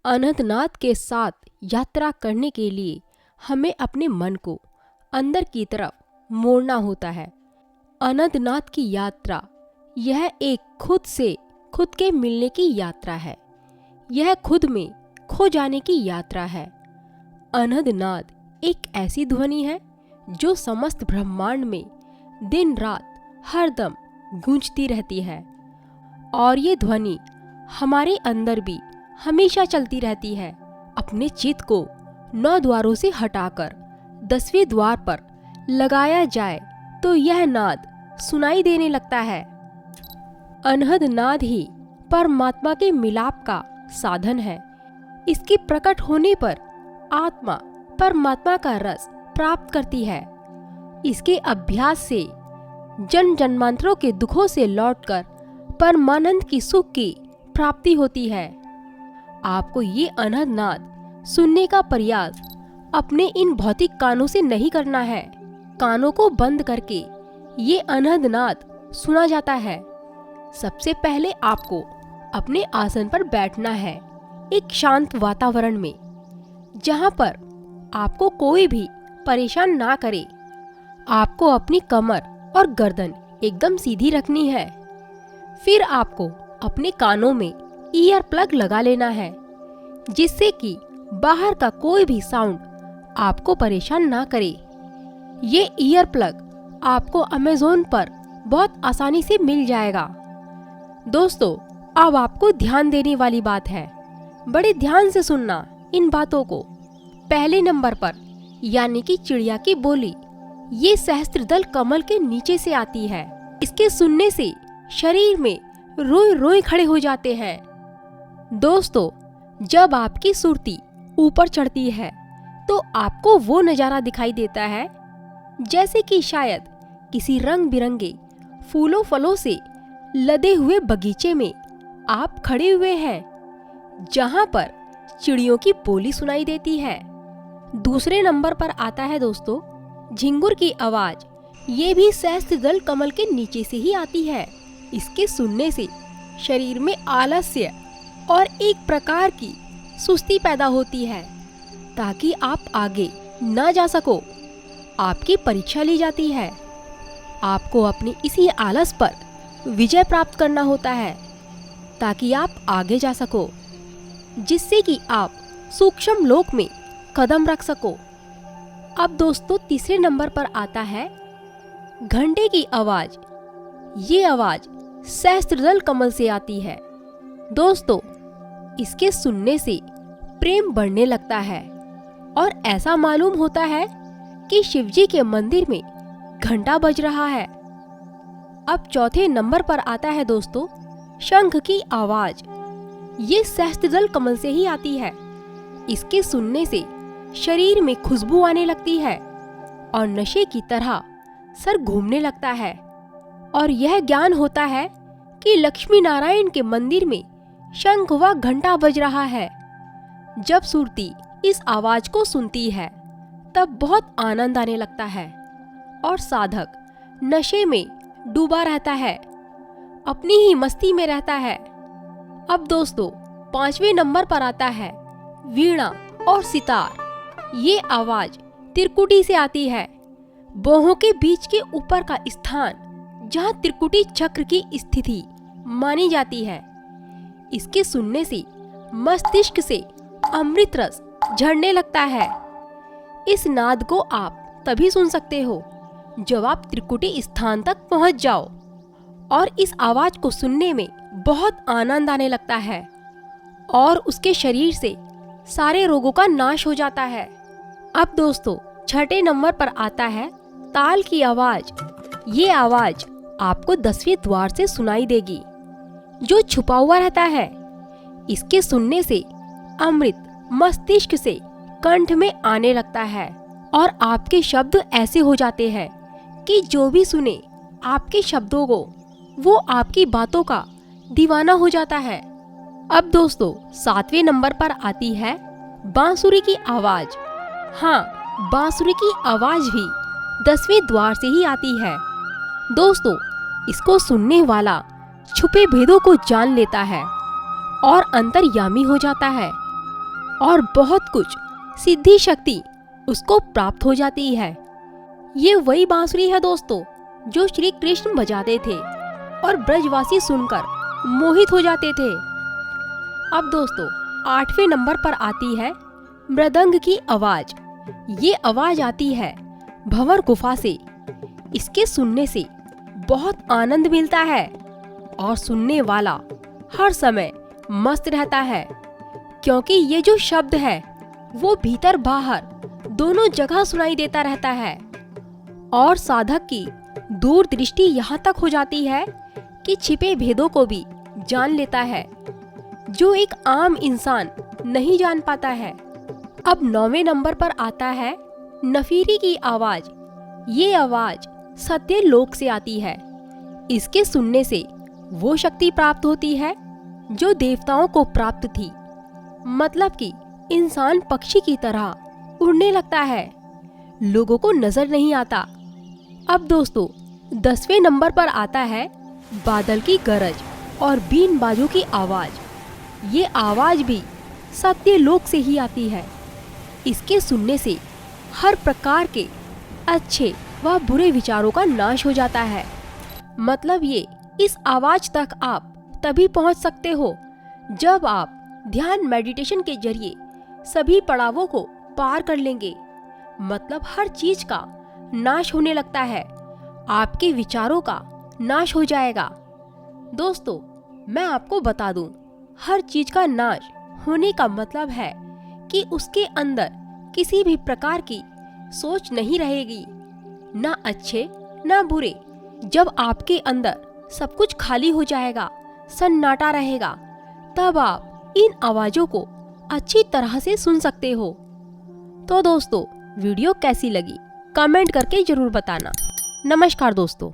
अनंतनाद के साथ यात्रा करने के लिए हमें अपने मन को अंदर की तरफ मोड़ना होता है। अनंतनाद की यात्रा यह एक खुद से खुद के मिलने की यात्रा है। यह खुद में खो जाने की यात्रा है। अनंतनाद एक ऐसी ध्वनि है जो समस्त ब्रह्मांड में दिन रात हरदम गूंजती रहती है, और ये ध्वनि हमारे अंदर भी हमेशा चलती रहती है। अपने चित्त को 9 द्वारों से हटाकर 10वें द्वार पर लगाया जाए तो यह नाद सुनाई देने लगता है। अनहद ही परमात्मा के मिलाप का साधन है। इसके प्रकट होने पर आत्मा परमात्मा का रस प्राप्त करती है। इसके अभ्यास से जन्म जन्मांतरों के दुखों से लौटकर परमानंद की सुख की प्राप्ति होती है। आपको ये अनहद नाद सुनने का प्रयास अपने इन भौतिक कानों से नहीं करना है। कानों को बंद करके ये अनहद नाद सुना जाता है। सबसे पहले आपको अपने आसन पर बैठना है, एक शांत वातावरण में, जहाँ पर आपको कोई भी परेशान ना करे। आपको अपनी कमर और गर्दन एकदम सीधी रखनी है। फिर आपको अपने कानों में ईयर प्लग लगा लेना है, जिससे कि बाहर का कोई भी साउंड आपको परेशान ना करे। ये ईयर प्लग आपको अमेज़न पर बहुत आसानी से मिल जाएगा। दोस्तों, अब आपको ध्यान देने वाली बात है। बड़े ध्यान से सुनना इन बातों को। पहले नंबर पर यानी कि चिड़िया की बोली, ये सहस्त्रदल कमल के नीचे से आती है। इसके सुनने से शरीर में रोए रोए खड़े हो जाते हैं। दोस्तों, जब आपकी सुरती ऊपर चढ़ती है तो आपको वो नज़ारा दिखाई देता है जैसे कि शायद किसी रंग बिरंगे फूलों फलों से लदे हुए बगीचे में आप खड़े हुए हैं, जहां पर चिड़ियों की बोली सुनाई देती है। दूसरे नंबर पर आता है दोस्तों झिंगुर की आवाज। ये भी सहस्त्रदल कमल के नीचे से ही आती है। इसके सुनने से शरीर में आलस्य और एक प्रकार की सुस्ती पैदा होती है, ताकि आप आगे ना जा सको। आपकी परीक्षा ली जाती है। आपको अपने इसी आलस पर विजय प्राप्त करना होता है, ताकि आप आगे जा सको, जिससे कि आप सूक्ष्म लोक में कदम रख सको। अब दोस्तों, तीसरे नंबर पर आता है घंटे की आवाज। ये आवाज सहस्त्रदल कमल से आती है। दोस्तों, इसके सुनने से प्रेम बढ़ने लगता है और ऐसा मालूम होता है कि शिवजी के मंदिर में घंटा बज रहा है। अब चौथे नंबर पर आता है दोस्तों शंख की आवाज। ये सहस्त्रदल कमल से ही आती है। इसके सुनने से शरीर में खुशबू आने लगती है और नशे की तरह सर घूमने लगता है, और यह ज्ञान होता है कि लक्ष्मी नारायण के मंदिर में शंख व घंटा बज रहा है। जब सुरती इस आवाज को सुनती है तब बहुत आनंद आने लगता है और साधक नशे में डूबा रहता है, अपनी ही मस्ती में रहता है। अब दोस्तों, 5वें नंबर पर आता है वीणा और सितार। ये आवाज त्रिकुटी से आती है। बाहों के बीच के ऊपर का स्थान जहाँ त्रिकुटी चक्र की स्थिति मानी जाती है। इसके सुनने से मस्तिष्क से अमृत रस झड़ने लगता है। इस नाद को आप तभी सुन सकते हो जब आप त्रिकुटी स्थान तक पहुंच जाओ, और इस आवाज को सुनने में बहुत आनंद आने लगता है और उसके शरीर से सारे रोगों का नाश हो जाता है। अब दोस्तों, 6ठे नंबर पर आता है ताल की आवाज। ये आवाज आपको 10वें द्वार से सुनाई देगी, जो छुपा हुआ रहता है। इसके सुनने से अमृत मस्तिष्क से कंठ में आने लगता है और आपके शब्द ऐसे हो जाते हैं कि जो भी सुने आपके शब्दों को, वो आपकी बातों का दीवाना हो जाता है। अब दोस्तों, 7वें नंबर पर आती है बांसुरी की आवाज। हाँ, बांसुरी की आवाज भी 10वें द्वार से ही आती है। दोस्तों, इसको सुनने वाला छुपे भेदों को जान लेता है और अंतर्यामी हो जाता है। और बहुत कुछ सिद्धि शक्ति उसको प्राप्त हो जाती है। ये वही बांसुरी है दोस्तों जो श्री कृष्ण बजाते थे और ब्रजवासी सुनकर मोहित हो जाते थे। अब दोस्तों 8वें नंबर पर आती है मृदंग की आवाज। ये आवाज आती है भंवर गुफा से। इसके सुनने से बहुत आनंद मिलता है और सुनने वाला हर समय मस्त रहता है, क्योंकि ये जो शब्द है वो भीतर बाहर दोनों जगह सुनाई देता रहता है और साधक की दूरदृष्टि यहाँ तक हो जाती है कि छिपे भेदों को भी जान लेता है, जो एक आम इंसान नहीं जान पाता है। अब 9वें नंबर पर आता है नफीरी की आवाज। ये आवाज सत्य लोक से आती है। इसके सुनने से वो शक्ति प्राप्त होती है जो देवताओं को प्राप्त थी, मतलब कि इंसान पक्षी की तरह उड़ने लगता है, लोगों को नजर नहीं आता। अब दोस्तों 10वें नंबर पर आता है बादल की गरज और बीन बाजों की आवाज। ये आवाज भी सत्य लोक से ही आती है। इसके सुनने से हर प्रकार के अच्छे व बुरे विचारों का नाश हो जाता है। मतलब ये इस आवाज तक आप तभी पहुंच सकते हो जब आप ध्यान मेडिटेशन के जरिए सभी पड़ावों को पार कर लेंगे। मतलब हर चीज का नाश होने लगता है, आपके विचारों का नाश हो जाएगा। दोस्तों मैं आपको बता दूं, हर चीज का नाश होने का मतलब है कि उसके अंदर किसी भी प्रकार की सोच नहीं रहेगी, ना अच्छे ना बुरे। जब आपके अंदर सब कुछ खाली हो जाएगा, सन्नाटा रहेगा, तब आप इन आवाजों को अच्छी तरह से सुन सकते हो। तो दोस्तों वीडियो कैसी लगी कमेंट करके जरूर बताना। नमस्कार दोस्तों।